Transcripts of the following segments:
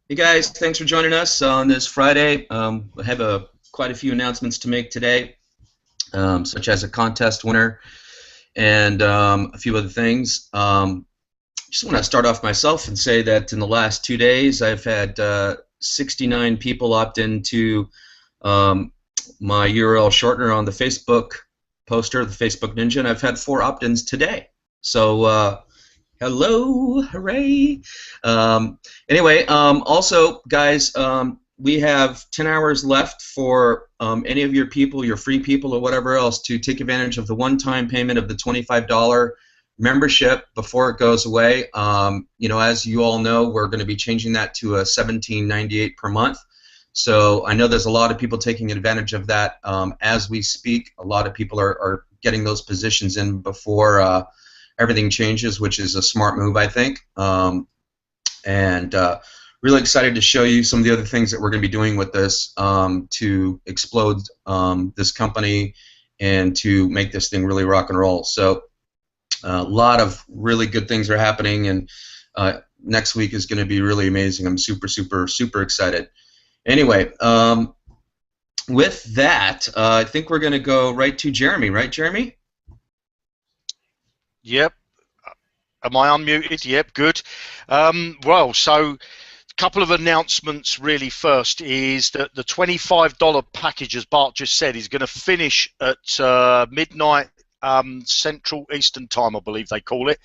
Hey guys, thanks for joining us on this Friday. I have quite a few announcements to make today, such as a contest winner and a few other things. Just want to start off myself and say that in the last 2 days I've had 69 people opt into um, my URL shortener on the Facebook poster, the Facebook Ninja, and I've had 4 opt-ins today. So hello, hooray! Anyway, also, guys, we have 10 hours left for any of your people, your free people, or whatever else, to take advantage of the one-time payment of the $25 membership before it goes away. As you all know, we're going to be changing that to a $17.98 per month. So I know there's a lot of people taking advantage of that as we speak. A lot of people are getting those positions in before everything changes, which is a smart move, I think. And really excited to show you some of the other things that we're going to be doing with this to explode this company and to make this thing really rock and roll. So a lot of really good things are happening, and next week is going to be really amazing. I'm super, super, super excited. Anyway, with that, I think we're going to go right to Jeremy. Right, Jeremy? Yep. Am I unmuted? Yep, good. So a couple of announcements really. First is that the $25 package, as Bart just said, is going to finish at midnight Central Eastern Time, I believe they call it,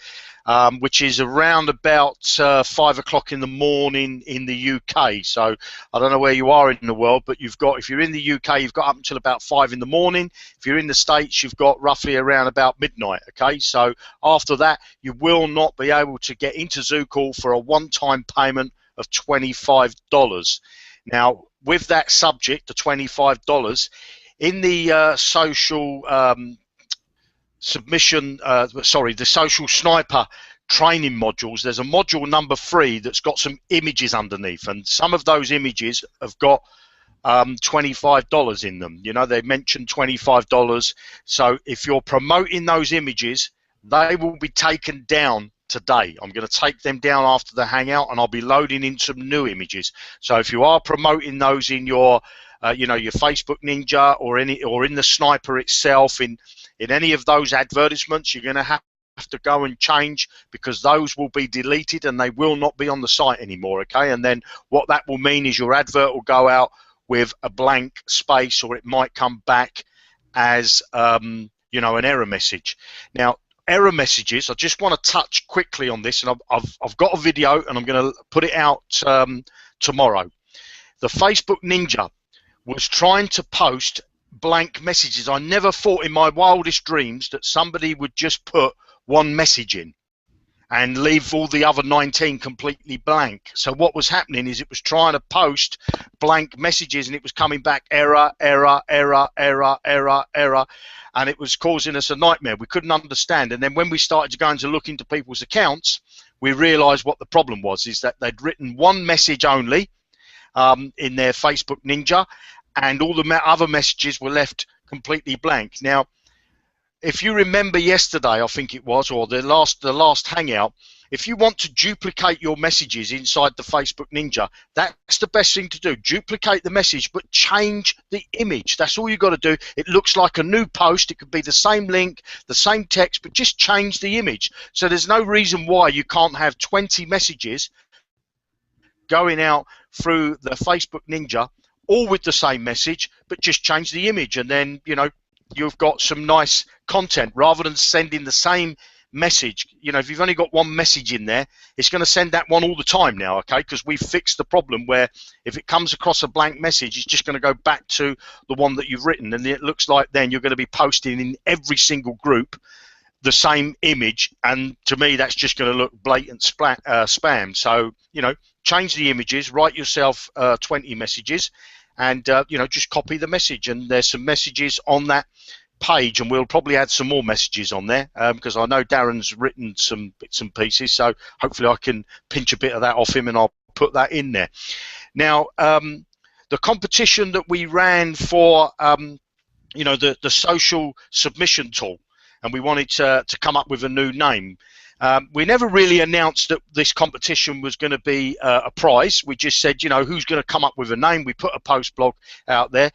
which is around about 5 o'clock in the morning in the UK. So I don't know where you are in the world, but if you're in the UK, you've got up until about 5 in the morning. If you're in the States, you've got roughly around about midnight. Okay, so after that, you will not be able to get into Zukul for a one-time payment of $25. Now, with that subject, the $25, in the social the social sniper training modules, there's a module number 3 that's got some images underneath, and some of those images have got $25 in them. You know, they mentioned $25. So if you're promoting those images, they will be taken down today. I'm going to take them down after the Hangout, and I'll be loading in some new images. So if you are promoting those in your your Facebook Ninja or in the Sniper itself, in any of those advertisements, you're going to have to go and change, because those will be deleted and they will not be on the site anymore. Okay, and then what that will mean is your advert will go out with a blank space, or it might come back as an error message. Now, error messages, I just want to touch quickly on this, and I've got a video and I'm going to put it out tomorrow. The Facebook Ninja was trying to post blank messages. I never thought in my wildest dreams that somebody would just put one message in and leave all the other 19 completely blank. So what was happening is it was trying to post blank messages, and it was coming back error, error, error, error, error, error, and it was causing us a nightmare. We couldn't understand. And then when we started to go and to look into people's accounts, we realized what the problem was, is that they'd written one message only in their Facebook Ninja, and all the other messages were left completely blank. Now, if you remember yesterday, I think it was, or the last Hangout, if you want to duplicate your messages inside the Facebook Ninja, that's the best thing to do. Duplicate the message, but change the image. That's all you've got to do. It looks like a new post. It could be the same link, the same text, but just change the image. So there's no reason why you can't have 20 messages going out through the Facebook Ninja, all with the same message, but just change the image, and then you've got some nice content rather than sending the same message. If you've only got one message in there, it's going to send that one all the time now, okay? Because we've fixed the problem where if it comes across a blank message, it's just going to go back to the one that you've written, and it looks like then you're going to be posting in every single group the same image, and to me that's just going to look blatant spam. So change the images, write yourself 20 messages, and just copy the message, and there's some messages on that page, and we'll probably add some more messages on there because I know Darren's written some bits and pieces, so hopefully I can pinch a bit of that off him and I'll put that in there. Now, the competition that we ran for the social submission tool, and we wanted to come up with a new name. We never really announced that this competition was going to be a prize. We just said, you know, who's going to come up with a name. We put a post blog out there.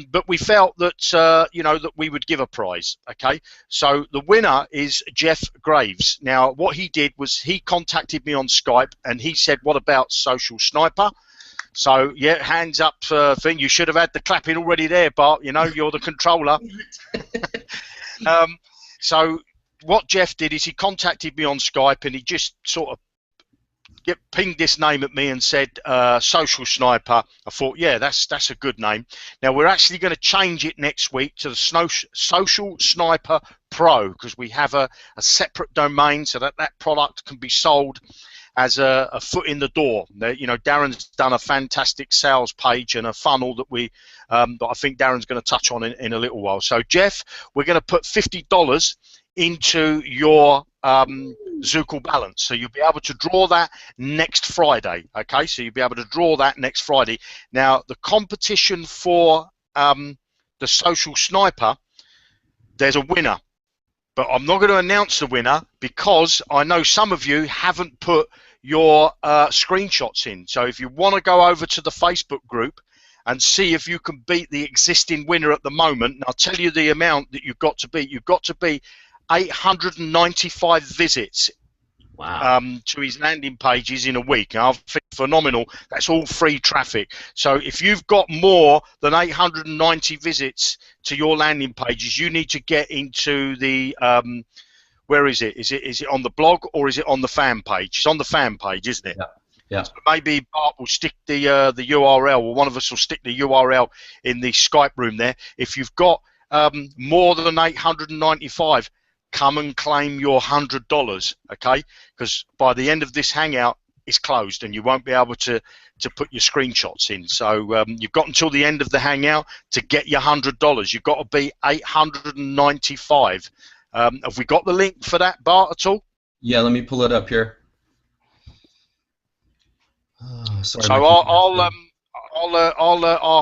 But we felt that, you know, that we would give a prize, okay? So the winner is Jeff Graves. Now, what he did was he contacted me on Skype, and he said, what about Social Sniper? So, yeah, hands up thing. You should have had the clapping already there, Bart. You know, you're the controller. So what Jeff did is he contacted me on Skype, and he just sort of pinged this name at me and said Social Sniper. I thought, yeah, that's a good name. Now we're actually going to change it next week to the Social Sniper Pro, because we have a separate domain so that that product can be sold as a foot in the door. You know, Darren's done a fantastic sales page and a funnel that we that I think Darren's going to touch on in a little while. So Jeff, we're going to put $50 into your Zukul balance, so you'll be able to draw that next Friday. Okay, so you'll be able to draw that next Friday. Now the competition for the Social Sniper, there's a winner, but I'm not going to announce the winner because I know some of you haven't put your screenshots in. So if you want to go over to the Facebook group and see if you can beat the existing winner at the moment, and I'll tell you the amount that you've got to beat. You've got to beat 895 visits. Wow. To his landing pages in a week. I think phenomenal. That's all free traffic. So if you've got more than 890 visits to your landing pages, you need to get into the where is it? Is it on the blog or is it on the fan page? It's on the fan page, isn't it? Yeah. Yeah. So maybe Bart will stick the URL, or one of us will stick the URL in the Skype room there. If you've got more than 895, come and claim your $100, okay? Because by the end of this Hangout, it's closed and you won't be able to put your screenshots in. So you've got until the end of the Hangout to get your $100. You've got to be 895. Have we got the link for that, Bart, at all? Yeah, let me pull it up here. Sorry, so I'll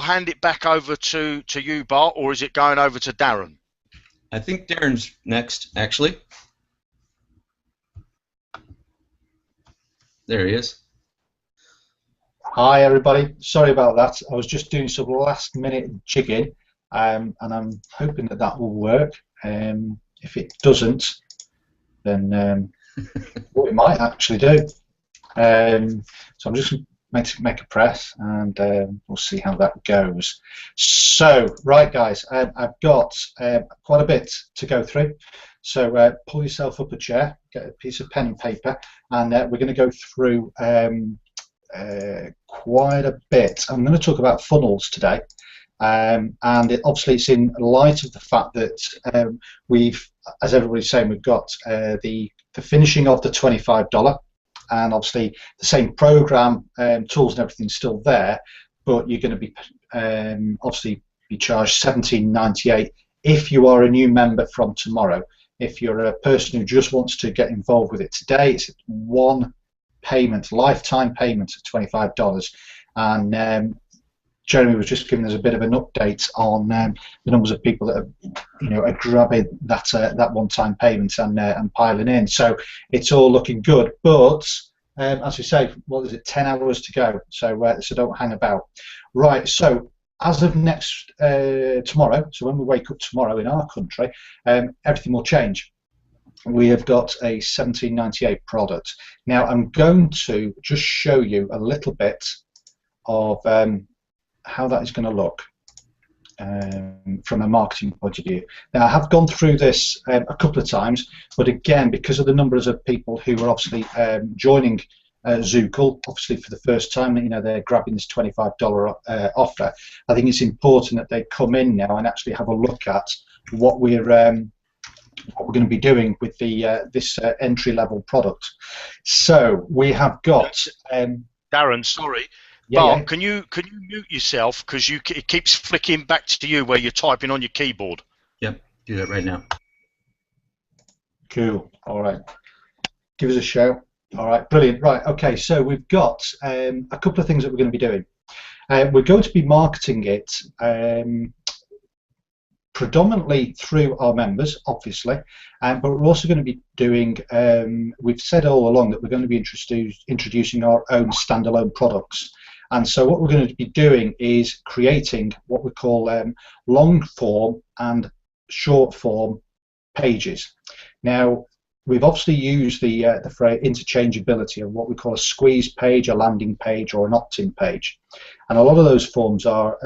hand it back over to you, Bart, or is it going over to Darren? I think Darren's next, actually. There he is. Hi, everybody. Sorry about that. I was just doing some last-minute jigging, and I'm hoping that that will work. If it doesn't, then what it might actually do. So I'm just going to make a press, and we'll see how that goes. So, right, guys, I've got quite a bit to go through. So pull yourself up a chair, get a piece of pen and paper, and we're going to go through quite a bit. I'm going to talk about funnels today, and obviously it's in light of the fact that we've, as everybody's saying, we've got the finishing of the $25. And obviously the same program, tools and everything's still there, but you're going to be obviously be charged $17.98 if you are a new member from tomorrow. If you're a person who just wants to get involved with it today, it's one payment, lifetime payment of $25. And Jeremy was just giving us a bit of an update on the numbers of people that are grabbing that one-time payment and piling in. So it's all looking good. But as we say, what is it? 10 hours to go. So don't hang about. Right. So as of next tomorrow, so when we wake up tomorrow in our country, everything will change. We have got a $17.98 product. Now I'm going to just show you a little bit of how that is going to look from a marketing point of view. Now I have gone through this a couple of times, but again, because of the numbers of people who are obviously joining Zukul, obviously for the first time, they're grabbing this $25 offer. I think it's important that they come in now and actually have a look at what we're going to be doing with the this entry-level product. So we have got Darren, sorry. Yeah, Bart, yeah. can you mute yourself, because it keeps flicking back to you where you're typing on your keyboard. Yep, do that right now. Cool. All right. Give us a show. All right. Brilliant. Right. Okay. So we've got a couple of things that we're going to be doing. We're going to be marketing it predominantly through our members, obviously, but we're also going to be doing, we've said all along that we're going to be introducing our own standalone products. And so what we're going to be doing is creating what we call long form and short form pages. Now, we've obviously used the phrase interchangeability of what we call a squeeze page, a landing page, or an opt-in page, and a lot of those terms are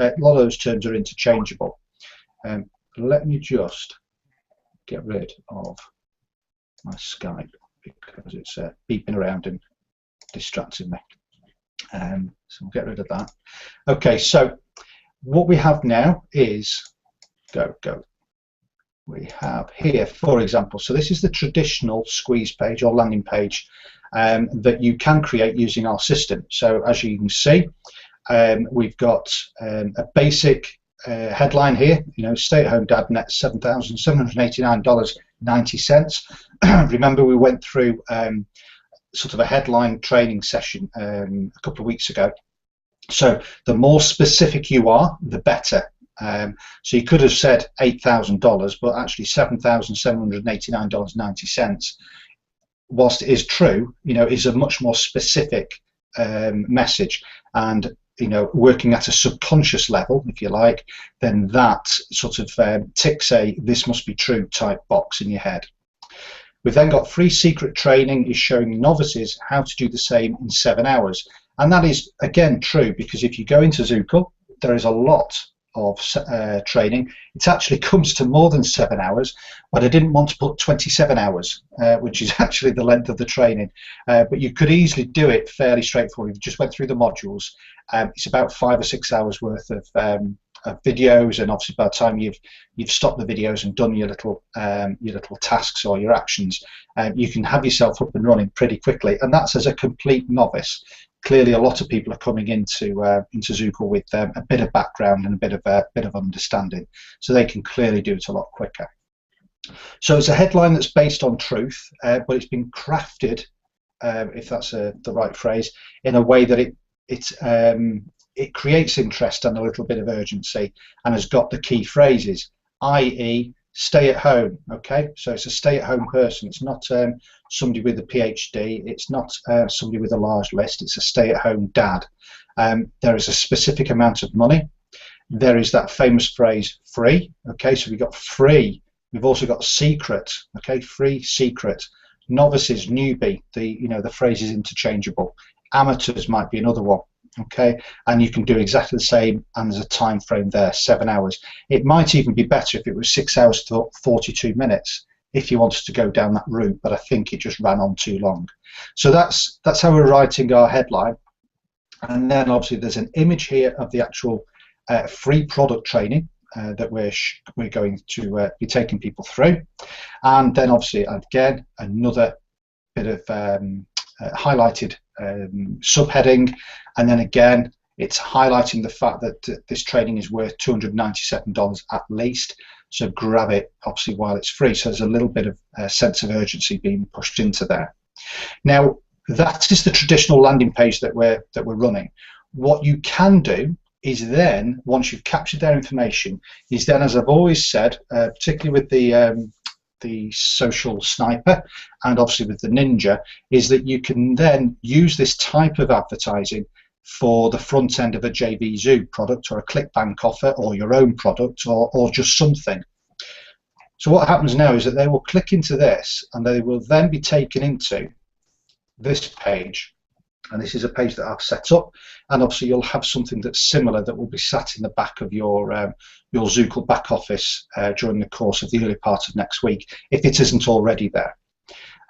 interchangeable. Let me just get rid of my Skype because it's beeping around and distracting me. So we'll get rid of that. Okay, so what we have now is we have here, for example, so this is the traditional squeeze page or landing page that you can create using our system. So as you can see, we've got a basic headline here, stay-at-home dad net $7,789.90. Remember, we went through sort of a headline training session a couple of weeks ago. So the more specific you are, the better. So you could have said $8,000, but actually $7,789.90, whilst it is true, is a much more specific message. And working at a subconscious level, if you like, then that sort of ticks a "this must be true" type box in your head. We've then got free secret training is showing novices how to do the same in 7 hours. And that is, again, true, because if you go into Zukul, there is a lot of training. It actually comes to more than 7 hours, but I didn't want to put 27 hours, which is actually the length of the training. But you could easily do it fairly straightforward. You just went through the modules. It's about 5 or 6 hours worth of videos, and obviously by the time you've stopped the videos and done your little tasks or your actions, you can have yourself up and running pretty quickly, and that's as a complete novice. Clearly, a lot of people are coming into Zukul with a bit of background and a bit of understanding, so they can clearly do it a lot quicker. So it's a headline that's based on truth, but it's been crafted, if that's the right phrase, in a way that it creates interest and a little bit of urgency, and has got the key phrases, i.e. stay at home. Okay, so it's a stay-at-home person. It's not somebody with a PhD. It's not somebody with a large list. It's a stay-at-home dad. There is a specific amount of money. There is that famous phrase, free. Okay, so we've got free. We've also got secret. Okay, free, secret. Novices, newbie. The phrase is interchangeable. Amateurs might be another one. Okay, and you can do exactly the same, and there's a time frame there, 7 hours. It might even be better if it was 6 hours to 42 minutes if you wanted to go down that route, but I think it just ran on too long. So that's how we're writing our headline, and then obviously there's an image here of the actual free product training that we're going to be taking people through, and then obviously again another bit of highlighted subheading, and then again it's highlighting the fact that this training is worth $297 at least, so grab it obviously while it's free. So there's a little bit of sense of urgency being pushed into there. Now that is the traditional landing page that we're running. What you can do is then, once you've captured their information, is then, as I've always said, particularly with the social sniper and obviously with the ninja, is that you can then use this type of advertising for the front end of a JVZoo product or a ClickBank offer or your own product or just something. So what happens now is that they will click into this and they will then be taken into this page, and this is a page that I've set up, and obviously you'll have something that's similar that will be sat in the back of your Zukul back office during the course of the early part of next week, if it isn't already there.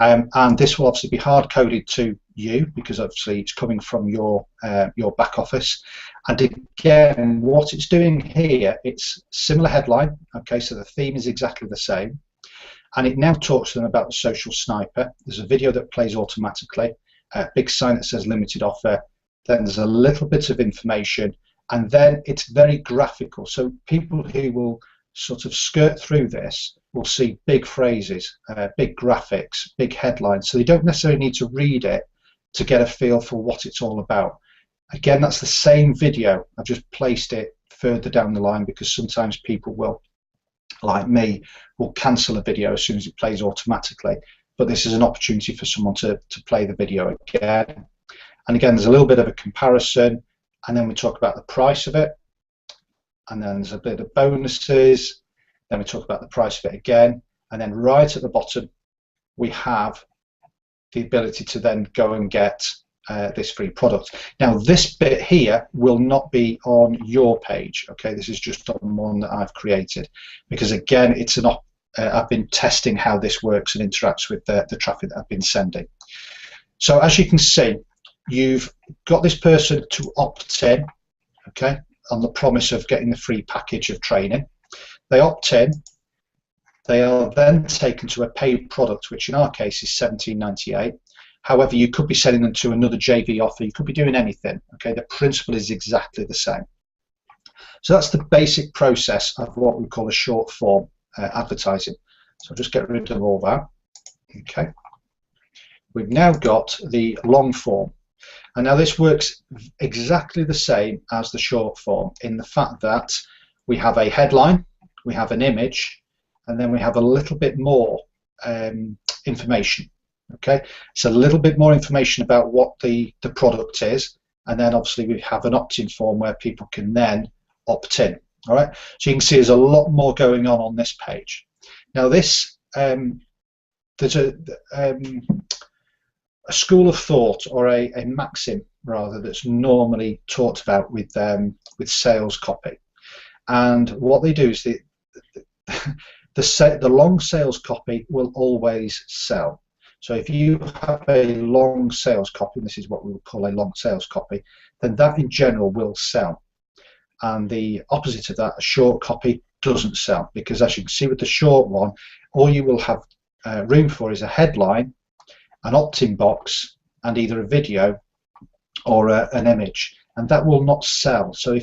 And this will obviously be hard coded to you because obviously it's coming from your back office. And again, what it's doing here, it's similar headline. Okay, so the theme is exactly the same, and it now talks to them about the social sniper. There's a video that plays automatically, a big sign that says limited offer. Then there's a little bit of information, and then it's very graphical. So people who will sort of skirt through this will see big phrases, big graphics, big headlines. So they don't necessarily need to read it to get a feel for what it's all about. Again, that's the same video. I've just placed it further down the line because sometimes people will like me, will cancel a video as soon as it plays automatically. But this is an opportunity for someone to play the video again. And again, there's a little bit of a comparison, and then we talk about the price of it, and then there's a bit of bonuses, then we talk about the price of it again, and then right at the bottom we have the ability to then go and get this free product. Now this bit here will not be on your page, okay? This is just on one that I've created, because again, it's an I've been testing how this works and interacts with the traffic that I've been sending. So as you can see, you've got this person to opt in, okay, on the promise of getting the free package of training. They opt in. They are then taken to a paid product, which in our case is $17.98. However, you could be sending them to another JV offer. You could be doing anything. Okay, the principle is exactly the same. So that's the basic process of what we call a short form advertising. So I'll just get rid of all that. Okay. We've now got the long form. And now this works exactly the same as the short form in the fact that we have a headline, we have an image, and then we have a little bit more information. Okay, so a little bit more information about what the product is, and then obviously we have an opt-in form where people can then opt in. All right, so you can see there's a lot more going on this page. Now this there's a school of thought, or a maxim rather, that's normally talked about with sales copy, and what they do is the long sales copy will always sell. So if you have a long sales copy, and this is what we would call a long sales copy, then that in general will sell. And the opposite of that, a short copy, doesn't sell, because as you can see with the short one, all you will have room for is a headline, an opt-in box, and either a video or an image, and that will not sell. So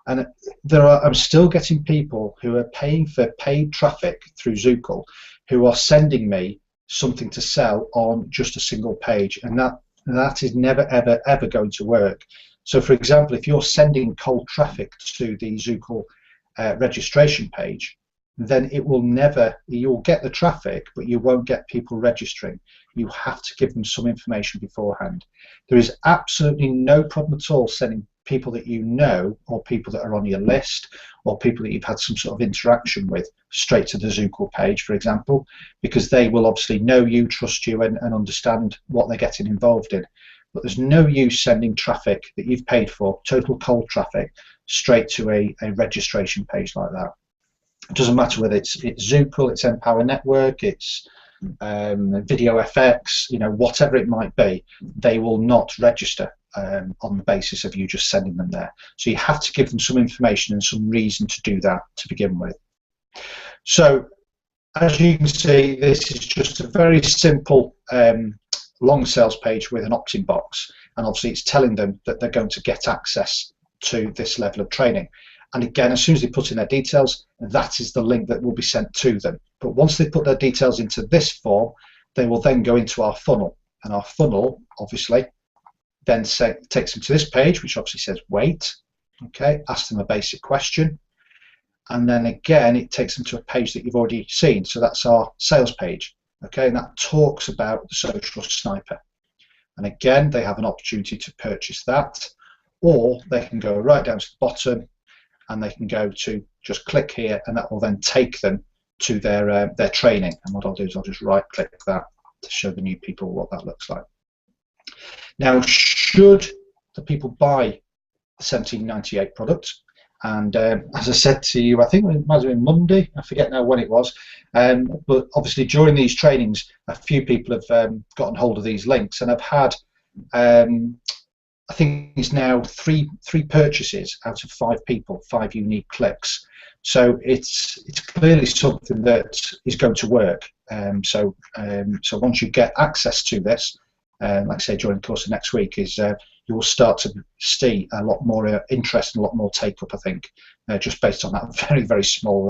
I'm still getting people who are paying for paid traffic through Zukul who are sending me something to sell on just a single page, and that is never ever going to work. So for example, if you're sending cold traffic to the Zukul registration page, then it will never, you'll get the traffic, but you won't get people registering. You have to give them some information beforehand. There is absolutely no problem at all sending people that you know, or people that are on your list, or people that you've had some sort of interaction with, straight to the Zukul page, for example, because they will obviously know you, trust you, and understand what they're getting involved in. But there's no use sending traffic that you've paid for, total cold traffic, straight to a registration page like that. It doesn't matter whether it's Zukul, it's Empower Network, it's Video FX, you know, whatever it might be, they will not register on the basis of you just sending them there. So you have to give them some information and some reason to do that to begin with. So as you can see, this is just a very simple long sales page with an opt-in box, and obviously it's telling them that they're going to get access to this level of training. And again, as soon as they put in their details, that is the link that will be sent to them. But once they put their details into this form, they will then go into our funnel, and our funnel obviously then takes them to this page, which obviously says wait. Okay, ask them a basic question, and then again it takes them to a page that you've already seen. So that's our sales page. Okay, and that talks about the Social Sniper, and again they have an opportunity to purchase that, or they can go right down to the bottom and they can go to just click here, and that will then take them to their training. And what I'll do is I'll just right click that to show the new people what that looks like. Now, should the people buy the $17.98 product, and as I said to you, I think it might have been Monday, I forget now when it was, but obviously during these trainings a few people have gotten hold of these links, and I've had I think it's now three purchases out of 5 people, 5 unique clicks. So it's clearly something that is going to work. So once you get access to this, like I say, during the course of next week, you will start to see a lot more interest and a lot more take up, I think, just based on that very, very small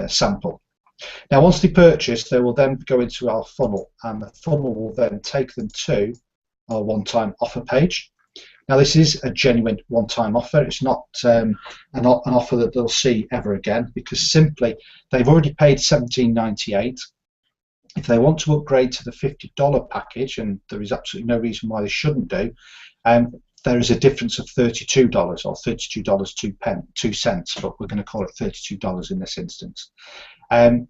sample. Now, once they purchase, they will then go into our funnel, and the funnel will then take them to our one-time offer page. Now this is a genuine one-time offer. It's not an offer that they'll see ever again, because simply they've already paid $17.98. If they want to upgrade to the $50 package, and there is absolutely no reason why they shouldn't do, there is a difference of $32 or $32.02, but we're going to call it $32 in this instance. There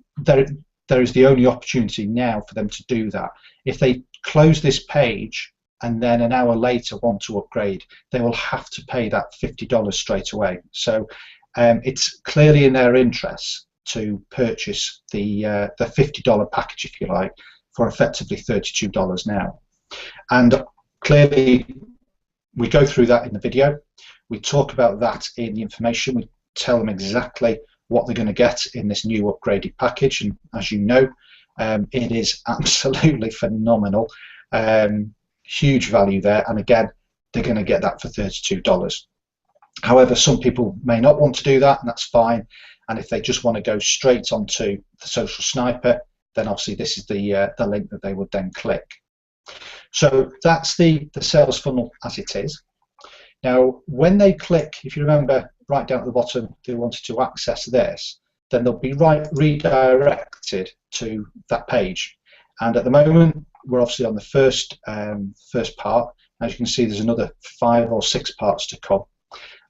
is the only opportunity now for them to do that. If they close this page and then an hour later want to upgrade, they will have to pay that $50 straight away. So it's clearly in their interests to purchase the $50 package, if you like, for effectively $32 now. And clearly we go through that in the video. We talk about that in the information. We tell them exactly what they're going to get in this new upgraded package, and as you know, it is absolutely phenomenal. Huge value there, and again, they're going to get that for $32. However, some people may not want to do that, and that's fine. And if they just want to go straight onto the Social Sniper, then obviously this is the link that they would then click. So that's the sales funnel as it is. Now, when they click, if you remember right down at the bottom, they wanted to access this, then they'll be redirected to that page. And at the moment, we're obviously on the first part. As you can see, there's another 5 or 6 parts to come.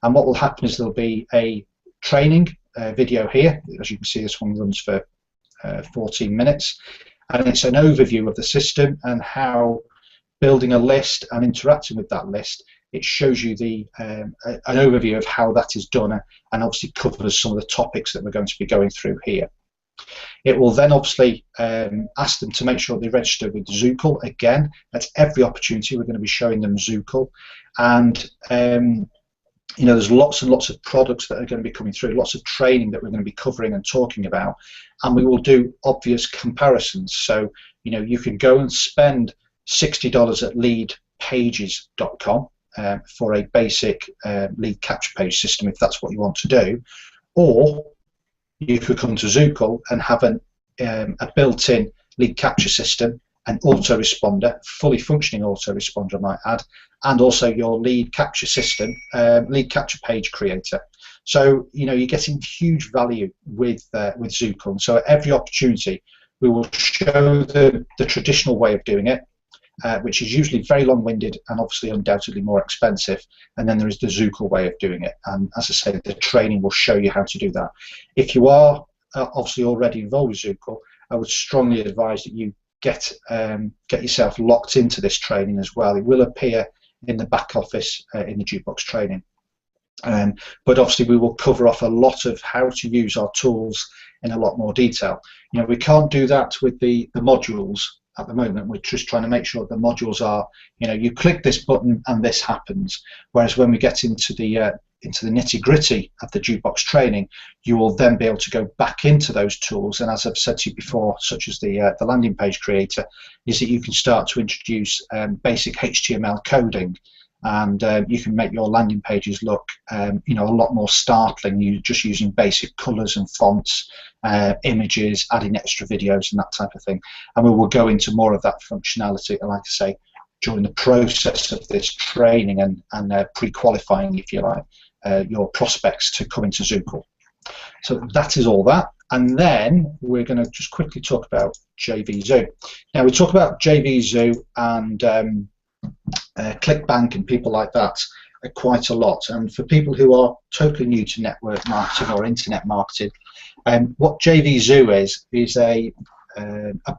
And what will happen is there'll be a training video here. As you can see, this one runs for 14 minutes. And it's an overview of the system and how building a list and interacting with that list, it shows you an overview of how that is done, and obviously covers some of the topics that we're going to be going through here. It will then obviously ask them to make sure they register with Zukul. Again, at every opportunity we're going to be showing them Zukul, and you know, there's lots and lots of products that are going to be coming through, lots of training that we're going to be covering and talking about, and we will do obvious comparisons. So you know, you can go and spend $60 at leadpages.com for a basic lead capture page system if that's what you want to do, or you could come to Zukul and have a built-in lead capture system, an autoresponder, fully functioning autoresponder I might add, and also your lead capture system, lead capture page creator. So you know, you're getting huge value with Zukul. So at every opportunity we will show the traditional way of doing it, which is usually very long-winded and obviously undoubtedly more expensive, and then there is the Zukul way of doing it, and as I say, the training will show you how to do that. If you are obviously already involved with Zukul, I would strongly advise that you get yourself locked into this training as well. It will appear in the back office in the Jukebox training, but obviously we will cover off a lot of how to use our tools in a lot more detail. You know, we can't do that with the modules at the moment. We're just trying to make sure the modules are, you know, you click this button and this happens, whereas when we get into the nitty-gritty of the Jukebox training, you will then be able to go back into those tools, and as I've said to you before, such as the landing page creator, is that you can start to introduce basic HTML coding, and you can make your landing pages look you know, a lot more startling. You're just using basic colors and fonts, images, adding extra videos and that type of thing, and we will go into more of that functionality, like I say, during the process of this training and pre-qualifying, if you like, your prospects to come into Zukul. So that is all that, and then we're going to just quickly talk about JVZoo. Now we talk about JVZoo and ClickBank and people like that quite a lot, and for people who are totally new to network marketing or internet marketing, what JVZoo is a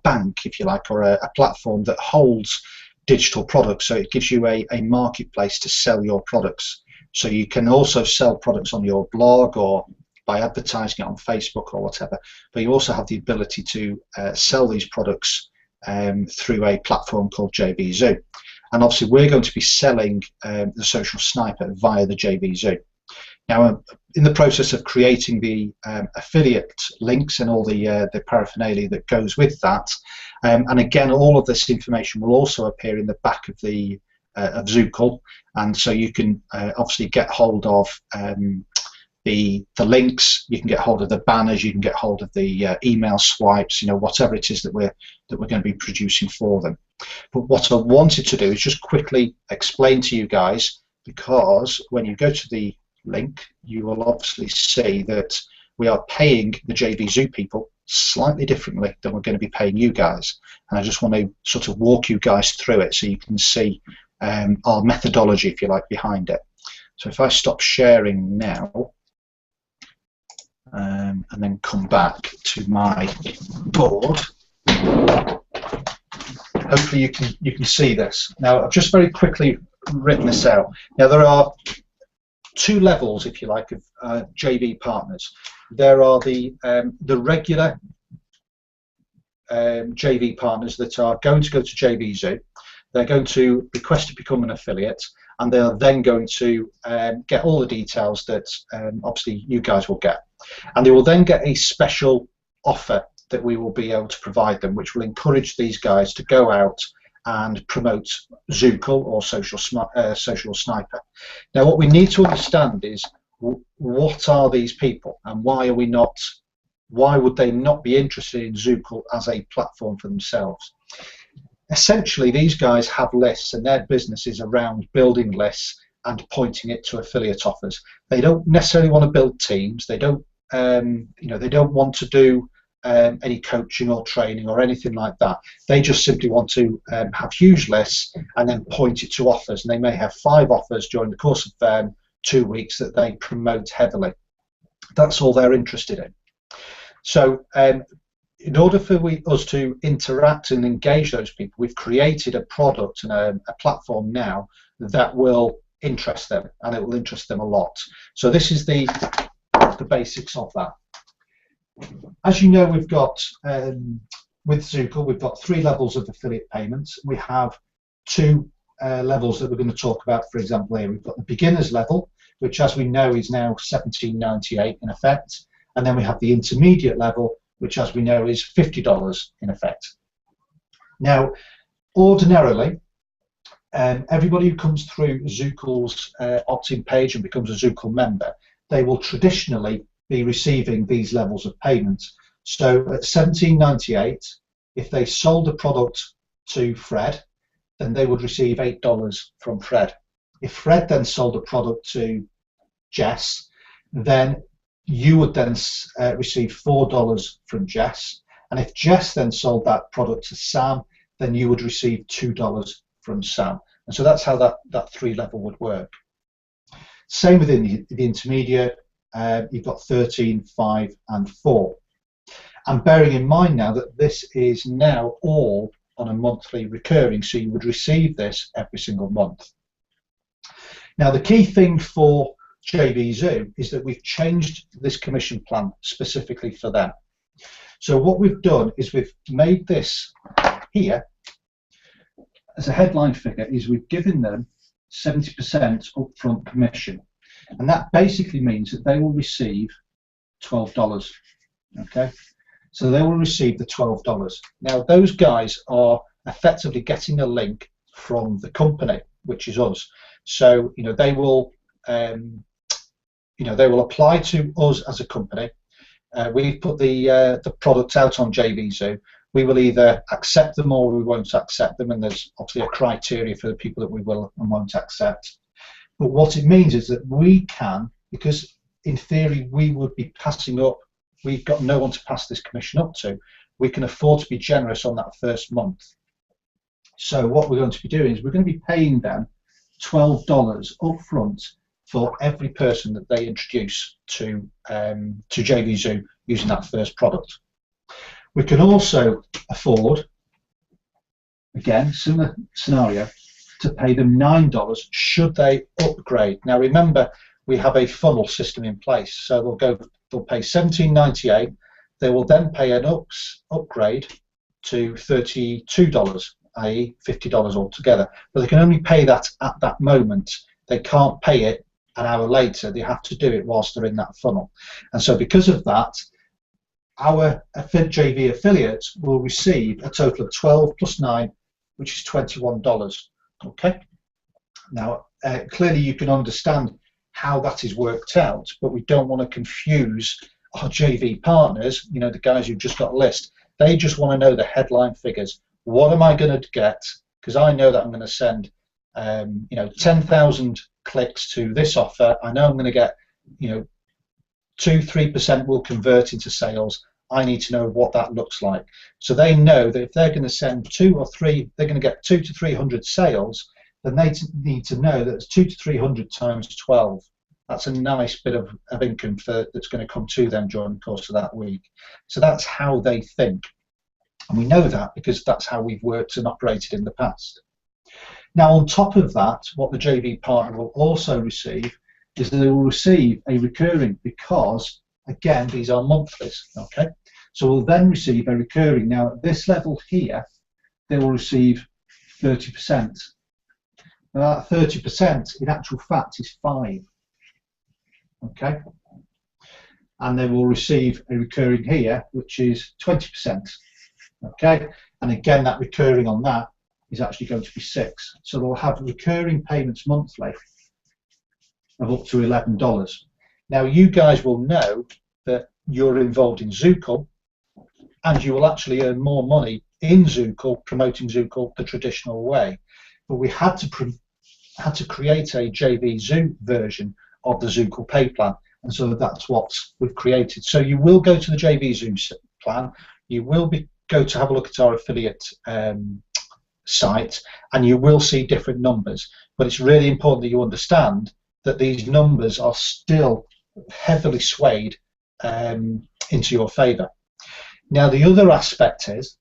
bank, if you like, or a platform that holds digital products. So it gives you a marketplace to sell your products. So you can also sell products on your blog or by advertising it on Facebook or whatever, but you also have the ability to sell these products through a platform called JVZoo. And obviously we're going to be selling the Social Sniper via the JVZoo. Now, in the process of creating the affiliate links and all the paraphernalia that goes with that, and again, all of this information will also appear in the back of the of Zukul, and so you can obviously get hold of the links, you can get hold of the banners, you can get hold of the email swipes, you know, whatever it is that we're going to be producing for them. But what I wanted to do is just quickly explain to you guys because when you go to the link, you will obviously see that we are paying the JV Zoo people slightly differently than we're going to be paying you guys. And I just want to sort of walk you guys through it so you can see our methodology, if you like, behind it. So if I stop sharing now and then come back to my board, hopefully you can see this. Now I've just very quickly written this out. Now there are two levels, if you like, of JV partners. There are the regular JV partners that are going to go to JV Zoo. They're going to request to become an affiliate, and they are then going to get all the details that obviously you guys will get. And they will then get a special offer that we will be able to provide them, which will encourage these guys to go out and promote Zukul or Social Sniper. Now, what we need to understand is what are these people, and why would they not be interested in Zukul as a platform for themselves? Essentially, these guys have lists, and their business is around building lists and pointing it to affiliate offers. They don't necessarily want to build teams. They don't, they don't want to do any coaching or training or anything like that. They just simply want to have huge lists and then point it to offers. And they may have 5 offers during the course of 2 weeks that they promote heavily. That's all they're interested in. So in order for us to interact and engage those people, we've created a product and a platform now that will interest them, and it will interest them a lot. So this is the basics of that. As you know, we've got with Zukul, we've got 3 levels of affiliate payments. We have 2 levels that we're going to talk about. For example, here we've got the beginners level, which, as we know, is now $17.98 in effect, and then we have the intermediate level, which, as we know, is $50 in effect. Now, ordinarily, everybody who comes through Zukul's opt-in page and becomes a Zukul member, they will traditionally be receiving these levels of payment. So at $17.98, if they sold a product to Fred, then they would receive $8 from Fred. If Fred then sold a product to Jess, then you would then receive $4 from Jess. And if Jess then sold that product to Sam, then you would receive $2 from Sam. And so that's how that 3 level would work. Same within the intermediate. You've got 13, 5, and 4. And bearing in mind now that this is now all on a monthly recurring, so you would receive this every single month. Now, the key thing for JV Zoo is that we've changed this commission plan specifically for them. So what we've done is we've made this here as a headline figure, is we've given them 70% upfront commission. And that basically means that they will receive $12. Okay, so they will receive the $12. Now, those guys are effectively getting a link from the company, which is us. So they will, they will apply to us as a company. We put the products out on JV Zoo. We will either accept them or we won't accept them, and there's obviously a criteria for the people that we will and won't accept. But what it means is that we can, because in theory we would be passing up, we've got no one to pass this commission up to, we can afford to be generous on that first month. So what we're going to be doing is we're going to be paying them $12 up front for every person that they introduce to JV Zoo using that first product. We can also afford, again, similar scenario, to pay them $9 should they upgrade. Now remember, we have a funnel system in place, so they'll pay $17.98. They will then pay an upgrade to $32, i.e. $50 altogether. But they can only pay that at that moment. They can't pay it an hour later. They have to do it whilst they're in that funnel. And so because of that, our JV affiliates will receive a total of 12 plus 9, which is $21. Okay. Now, clearly you can understand how that is worked out, but we don't want to confuse our JV partners, the guys who've just got a list. They just want to know the headline figures. What am I going to get? Because I know that I'm going to send 10,000 clicks to this offer. I know I'm going to get, 2-3% will convert into sales. I need to know what that looks like. So they know that if they're going to send 2 or 3, they're going to get 200 to 300 sales, then they need to know that it's 200 to 300 times 12. That's a nice bit of income that's going to come to them during the course of that week. So that's how they think. And we know that because that's how we've worked and operated in the past. Now, on top of that, what the JV partner will also receive is that they will receive a recurring, because, again, these are monthlies, okay? So we'll then receive a recurring. Now, at this level here, they will receive 30%. Now, that 30%, in actual fact, is 5, okay? And they will receive a recurring here, which is 20%, okay? And again, that recurring on that is actually going to be 6. So they'll have recurring payments monthly of up to $11. Now, you guys will know that you're involved in Zukul, and you will actually earn more money in Zukul, promoting Zukul the traditional way. But we had to create a JV Zoo version of the Zukul pay plan, and so that's what we've created. So you will go to the JV Zoo plan, you will go to have a look at our affiliate site, and you will see different numbers. But it's really important that you understand that these numbers are still heavily swayed into your favour. Now, the other aspect is,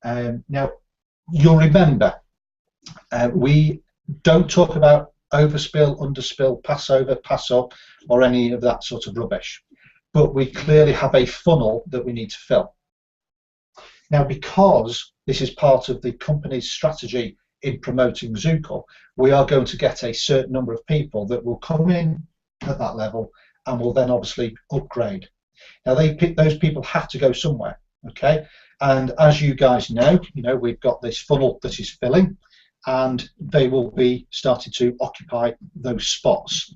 now you'll remember, we don't talk about overspill, underspill, pass over, pass up, or any of that sort of rubbish. But we clearly have a funnel that we need to fill. Now, because this is part of the company's strategy in promoting Zukul, we are going to get a certain number of people that will come in at that level and will then obviously upgrade. Now, those people have to go somewhere, okay? And as you guys know, we've got this funnel that is filling, and they will be starting to occupy those spots.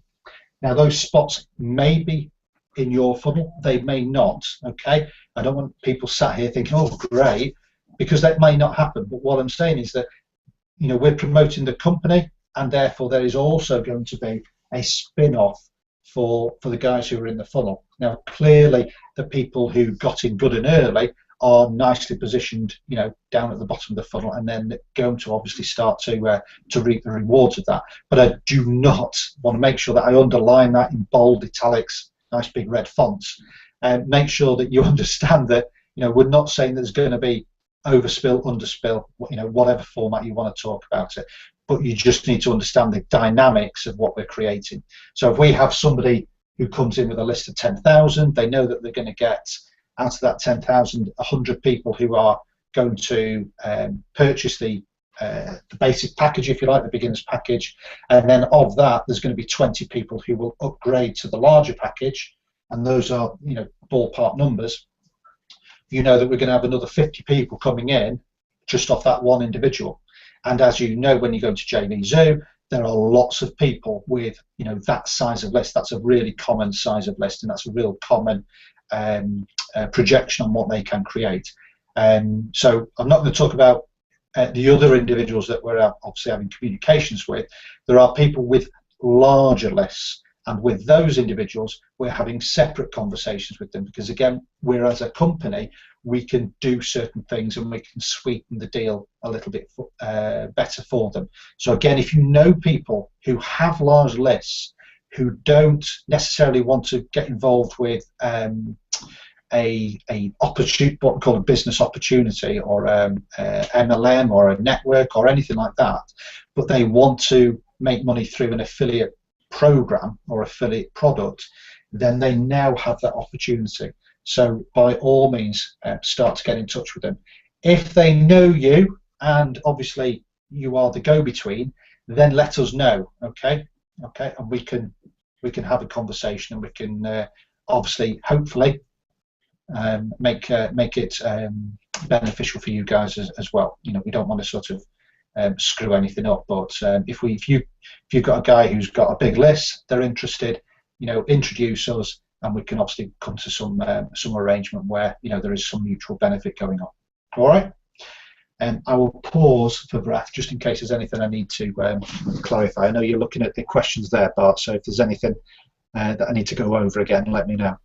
Now, those spots may be in your funnel, they may not, okay? I don't want people sat here thinking, oh, great, because that may not happen. But what I'm saying is that, we're promoting the company, and therefore there is also going to be a spin-off for the guys who are in the funnel. Now, clearly, the people who got in good and early are nicely positioned, down at the bottom of the funnel, and then going to obviously start to reap the rewards of that. But I do not want to make sure that I underline that in bold italics, nice big red fonts, and make sure that you understand that, we're not saying there's going to be overspill, underspill, whatever format you want to talk about it, but you just need to understand the dynamics of what we're creating. So if we have somebody who comes in with a list of 10,000, they know that they're going to get out of that 10,000, 100 people who are going to purchase the basic package, if you like, the beginner's package, and then of that, there's going to be 20 people who will upgrade to the larger package, and those are, ballpark numbers. You know that we're going to have another 50 people coming in just off that one individual. And as you know, when you go to JV Zoo, there are lots of people with, that size of list. That's a really common size of list, and that's a real common projection on what they can create. So I'm not going to talk about the other individuals that we're obviously having communications with. There are people with larger lists, and with those individuals, we're having separate conversations with them, because again, we're as a company, we can do certain things and we can sweeten the deal a little bit better for them. So again, if you know people who have large lists, who don't necessarily want to get involved with a opportunity, what we call a business opportunity, or MLM or a network or anything like that, but they want to make money through an affiliate program or affiliate product, then they now have that opportunity. So by all means, start to get in touch with them. If they know you, and obviously you are the go-between, then let us know, okay, and we can have a conversation, and we can obviously, hopefully, make it beneficial for you guys as well. We don't want to sort of screw anything up, but if you've got a guy who's got a big list, they're interested, introduce us, and we can obviously come to some arrangement where there is some mutual benefit going on. All right. I will pause for breath just in case there's anything I need to clarify. I know you're looking at the questions there, Bart, so if there's anything that I need to go over again, let me know.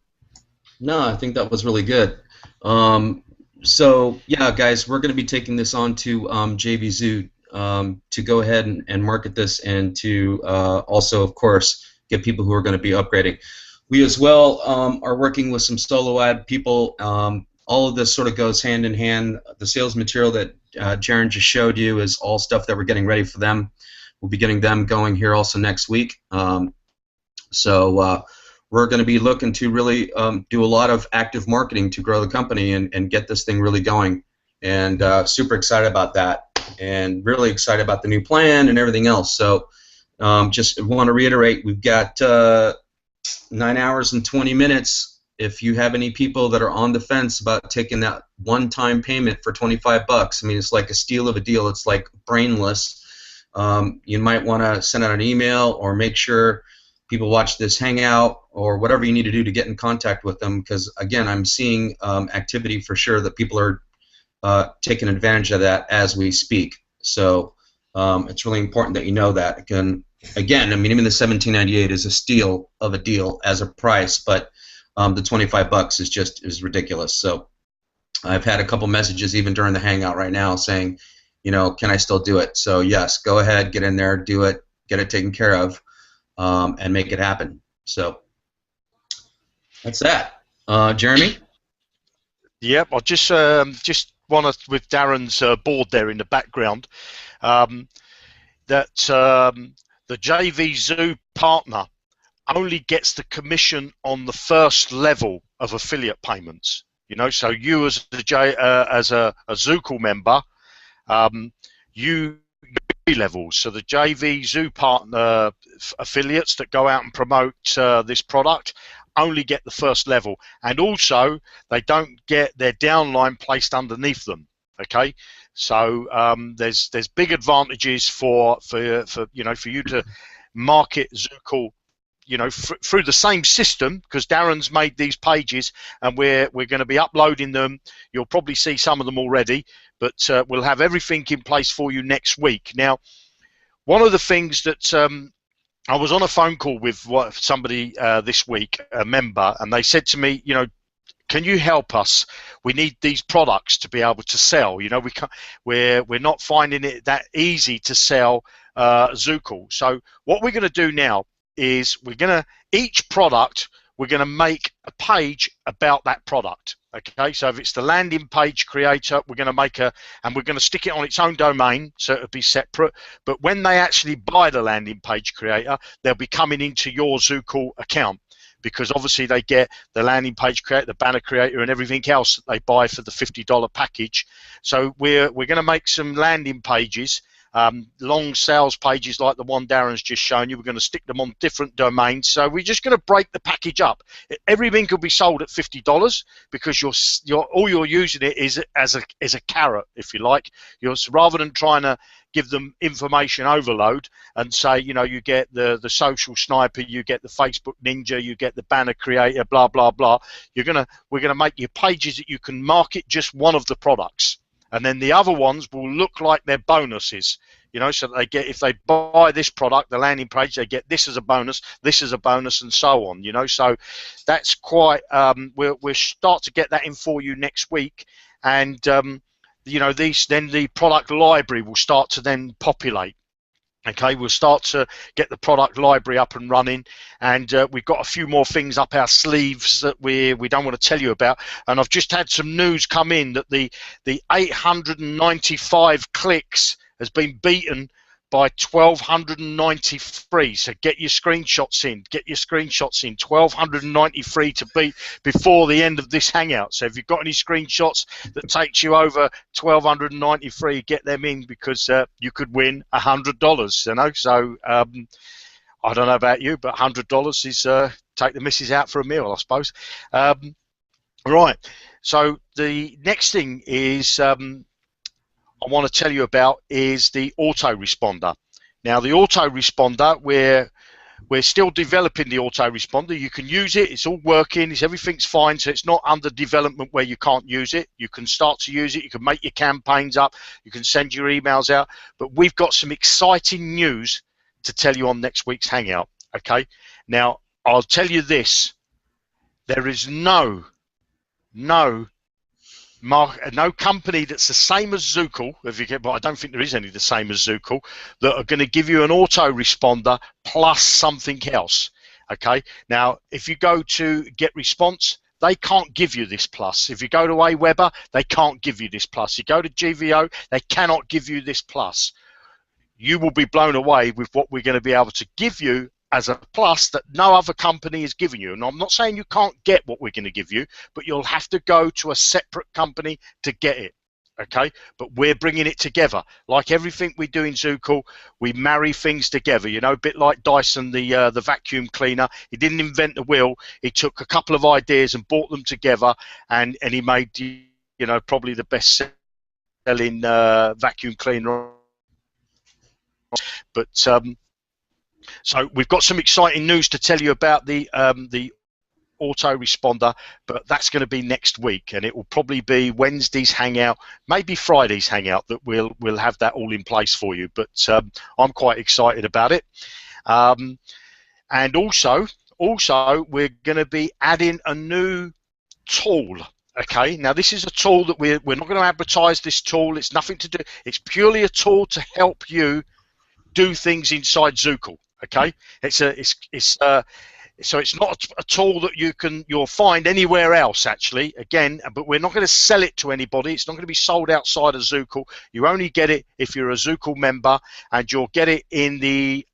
No, I think that was really good. So yeah, guys, we're going to be taking this on to JVZoo to go ahead and market this, and to also, of course, get people who are going to be upgrading. We as well are working with some solo ad people. All of this sort of goes hand in hand. The sales material that Jaron just showed you is all stuff that we're getting ready for them. We'll be getting them going here also next week. So we're going to be looking to really do a lot of active marketing to grow the company and get this thing really going. And super excited about that, and really excited about the new plan and everything else. So just want to reiterate, we've got 9 hours and 20 minutes. If you have any people that are on the fence about taking that one-time payment for $25, I mean, it's like a steal of a deal. It's like brainless. You might want to send out an email, or make sure people watch this Hangout, or whatever you need to do to get in contact with them, because, again, I'm seeing activity for sure that people are taking advantage of that as we speak. So it's really important that you know that. Again, I mean, even the $17.98 is a steal of a deal as a price, but the $25 is ridiculous. So I've had a couple messages even during the Hangout right now saying, you know, can I still do it? So yes, go ahead, get in there, do it, get it taken care of, and make it happen. So that's that. Jeremy? Yep, I just want to, with Darren's board there in the background, that the JVZoo partner only gets the commission on the first level of affiliate payments. You know, so you as a Zukul member, you levels. So the JVZoo partner affiliates that go out and promote this product only get the first level, and also they don't get their downline placed underneath them. Okay, so there's big advantages for you know, for you to market Zukul, you know, through the same system, because Darren's made these pages and we're going to be uploading them. You'll probably see some of them already, but we'll have everything in place for you next week. Now, one of the things that I was on a phone call with somebody this week, a member, and they said to me, you know, can you help us? We need these products to be able to sell. You know, we're not finding it that easy to sell Zukul. So what we're going to do now is each product, we're going to make a page about that product. Okay, so if it's the landing page creator, we're going to make and we're going to stick it on its own domain, so it'll be separate. But when they actually buy the landing page creator, they'll be coming into your Zukul account, because obviously they get the landing page creator, the banner creator, and everything else that they buy for the $50 package. So we're going to make some landing pages, long sales pages like the one Darren's just shown you. We're going to stick them on different domains. So we're just going to break the package up. Everything could be sold at $50, because all you're using it is as a carrot, if you like. Rather than trying to give them information overload and say, you know, you get the social sniper, you get the Facebook ninja, you get the banner creator, blah blah blah. We're gonna make your pages that you can market just one of the products, and then the other ones will look like they're bonuses, you know, so that they get, if they buy this product, the landing page, they get this as a bonus, this as a bonus, and so on, you know. So that's quite, we'll start to get that in for you next week, and you know, then the product library will start to then populate. Okay, we'll start to get the product library up and running, and we've got a few more things up our sleeves that we don't want to tell you about. And I've just had some news come in that the 895 clicks has been beaten by 1,293. So get your screenshots in. 1,293 to beat before the end of this Hangout. So if you've got any screenshots that takes you over 1,293, get them in, because you could win $100. You know, so I don't know about you, but $100 is take the missus out for a meal, I suppose. Right. So the next thing is, I want to tell you about is the autoresponder. Now, the autoresponder, we're still developing the autoresponder. You can use it. It's all working. Everything's fine. So it's not under development where you can't use it. You can start to use it. You can make your campaigns up. You can send your emails out. But we've got some exciting news to tell you on next week's Hangout. Okay. Now, I'll tell you this. There is no company that's the same as Zukul, but I don't think there is any the same as Zukul, that are going to give you an autoresponder plus something else. Okay. Now, if you go to Get Response, they can't give you this plus. If you go to Aweber, they can't give you this plus. You go to GVO, they cannot give you this plus. You will be blown away with what we're going to be able to give you as a plus that no other company is giving you. And I'm not saying you can't get what we're going to give you, but you'll have to go to a separate company to get it. Okay, but we're bringing it together. Like everything we do in Zukul, we marry things together. You know, a bit like Dyson, the vacuum cleaner. He didn't invent the wheel. He took a couple of ideas and brought them together, and he made, probably the best-selling vacuum cleaner. But so we've got some exciting news to tell you about the autoresponder, but that's going to be next week, and it will probably be Wednesday's Hangout, maybe Friday's Hangout, that we'll have that all in place for you. But I'm quite excited about it. And also we're going to be adding a new tool. Okay, now this is a tool that we're not going to advertise this tool. It's nothing to do. It's purely a tool to help you do things inside Zukul. Okay, so it's not a tool that you'll find anywhere else, actually. Again, but we're not going to sell it to anybody. It's not going to be sold outside of Zukul. You only get it if you're a Zukul member, and you'll get it in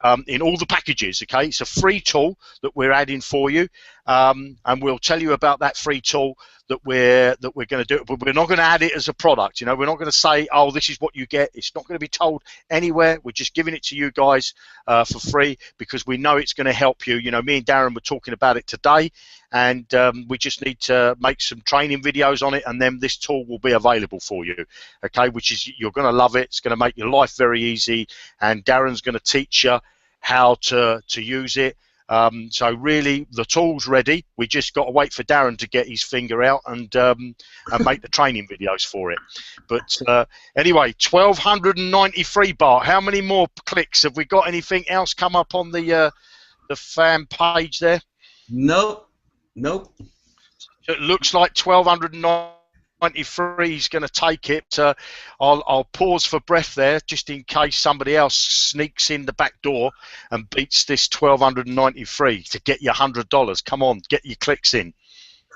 all the packages. Okay, it's a free tool that we're adding for you, and we'll tell you about that free tool that we're going to do. But we're not going to add it as a product. You know, we're not going to say, oh, this is what you get. It's not going to be told anywhere. We're just giving it to you guys for free, because we know it's going to help you. You know, me and Darren were talking about it today, and we just need to make some training videos on it, and then this tool will be available for you. Okay, which is, you're going to love it. It's going to make your life very easy, and Darren's going to teach you how to use it. So really, the tool's ready. We just got to wait for Darren to get his finger out and make the training videos for it. But anyway, 1,293, Bart. How many more clicks? Have we got anything else come up on the fan page there? Nope. So it looks like 1,293 is going to take it. I'll pause for breath there, just in case somebody else sneaks in the back door and beats this 1,293 to get your $100. Come on, get your clicks in.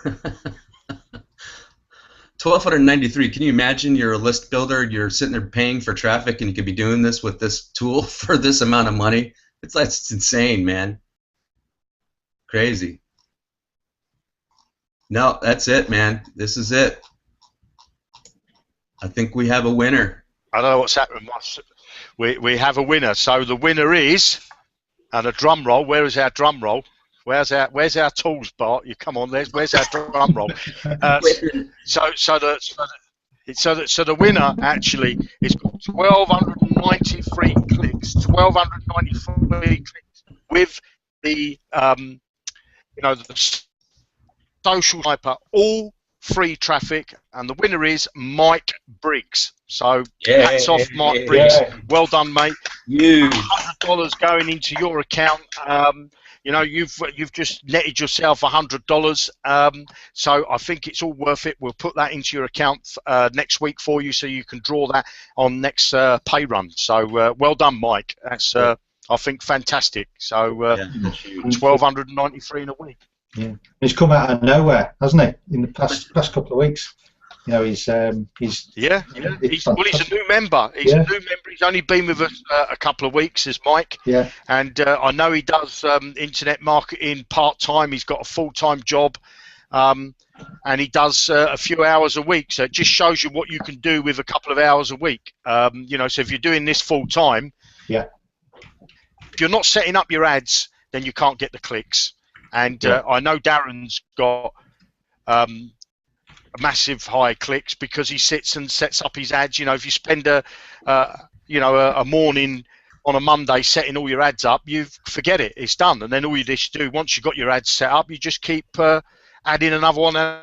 1,293. Can you imagine you're a list builder, you're sitting there paying for traffic, and you could be doing this with this tool for this amount of money? It's insane, man. Crazy. No, that's it, man. This is it. I think we have a winner. I don't know what's happening. We have a winner. So the winner is, and a drum roll. Where is our drum roll? Where's our tools, Bart? You come on. Where's our drum roll? So the winner actually is 1,293 clicks. 1,293 clicks with the the social sniper, all free traffic, and the winner is Mike Briggs. So hats off, Mike Briggs. Well done, mate. $100 going into your account. You've just netted yourself $100. So I think it's all worth it. We'll put that into your account next week for you, so you can draw that on next pay run. So well done, Mike. That's I think fantastic. So 1,293 in a week. Yeah, he's come out of nowhere, hasn't he? In the past couple of weeks, he's he's a new member. He's a new member. He's only been with us a couple of weeks, is Mike. Yeah. And I know he does internet marketing part time. He's got a full time job, and he does a few hours a week. So it just shows you what you can do with a couple of hours a week. So if you're doing this full time, if you're not setting up your ads, then you can't get the clicks. And I know Darren's got massive high clicks because he sits and sets up his ads. If you spend a morning on a Monday setting all your ads up, you forget it. It's done. And then all you just do, once you've got your ads set up, you just keep adding another one and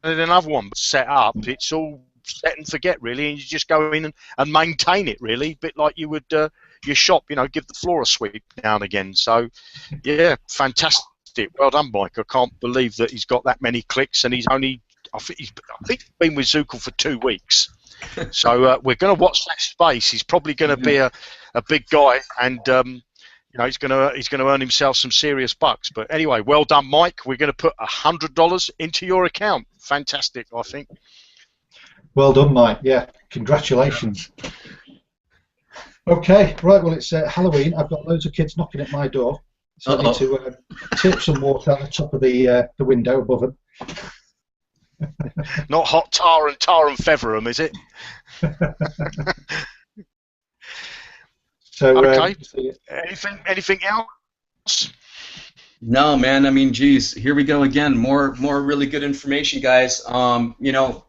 another one set up. It's all set and forget, really, and you just go in and maintain it, really, a bit like you would your shop, you know, give the floor a sweep now and again. So, yeah, fantastic. Well done, Mike. I can't believe that he's got that many clicks, and he's only, I think he's been with Zukul for 2 weeks. So we're going to watch that space. He's probably going to be a big guy, and you know, he's going to earn himself some serious bucks. But anyway, well done, Mike. We're going to put $100 into your account. Fantastic, I think. Well done, Mike. Yeah, congratulations. Okay, right. Well, it's Halloween. I've got loads of kids knocking at my door, so I need to tip some water on the top of the window above them. Not hot tar and feather 'em, is it? So, okay. Anything else? No, man. I mean, geez, here we go again. More really good information, guys. You know,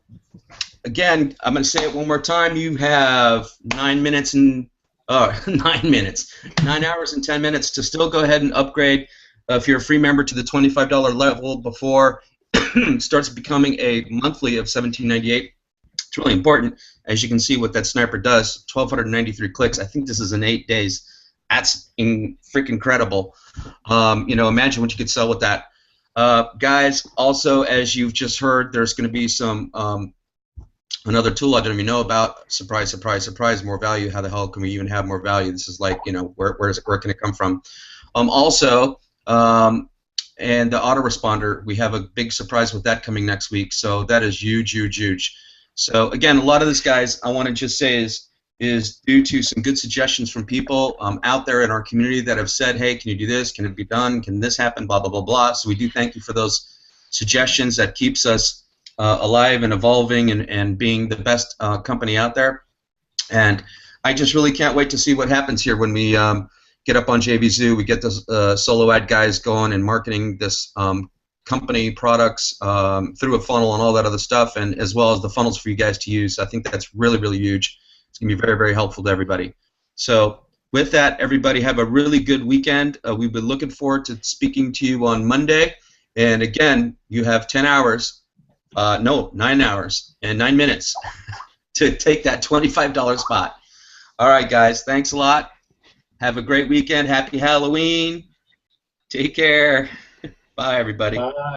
again, I'm going to say it one more time. You have 9 minutes and 9 hours and 10 minutes to still go ahead and upgrade if you're a free member to the $25 level before it starts becoming a monthly of $17.98. It's really important, as you can see what that sniper does. 1,293 clicks. I think this is in 8 days. That's freaking incredible. You know, imagine what you could sell with that. Guys, also, as you've just heard, there's going to be some another tool I don't even know about. Surprise, surprise, surprise. More value. How the hell can we even have more value? This is like, you know, where can it come from? Also, and the autoresponder, we have a big surprise with that coming next week. So that is huge, huge, huge. So again, a lot of this, guys, I want to just say is due to some good suggestions from people out there in our community that have said, hey, can you do this? Can it be done? Can this happen? Blah, blah, blah, blah. So we do thank you for those suggestions. That keeps us alive and evolving and being the best company out there. And I just really can't wait to see what happens here when we get up on JVZoo. We get the solo ad guys going and marketing this company products through a funnel and all that other stuff, and as well as the funnels for you guys to use. I think that's really, really huge. It's going to be very, very helpful to everybody. So with that, everybody have a really good weekend. We've been looking forward to speaking to you on Monday. And again, you have 10 hours. No, 9 hours and 9 minutes to take that $25 spot. All right, guys. Thanks a lot. Have a great weekend. Happy Halloween. Take care. Bye, everybody. Bye.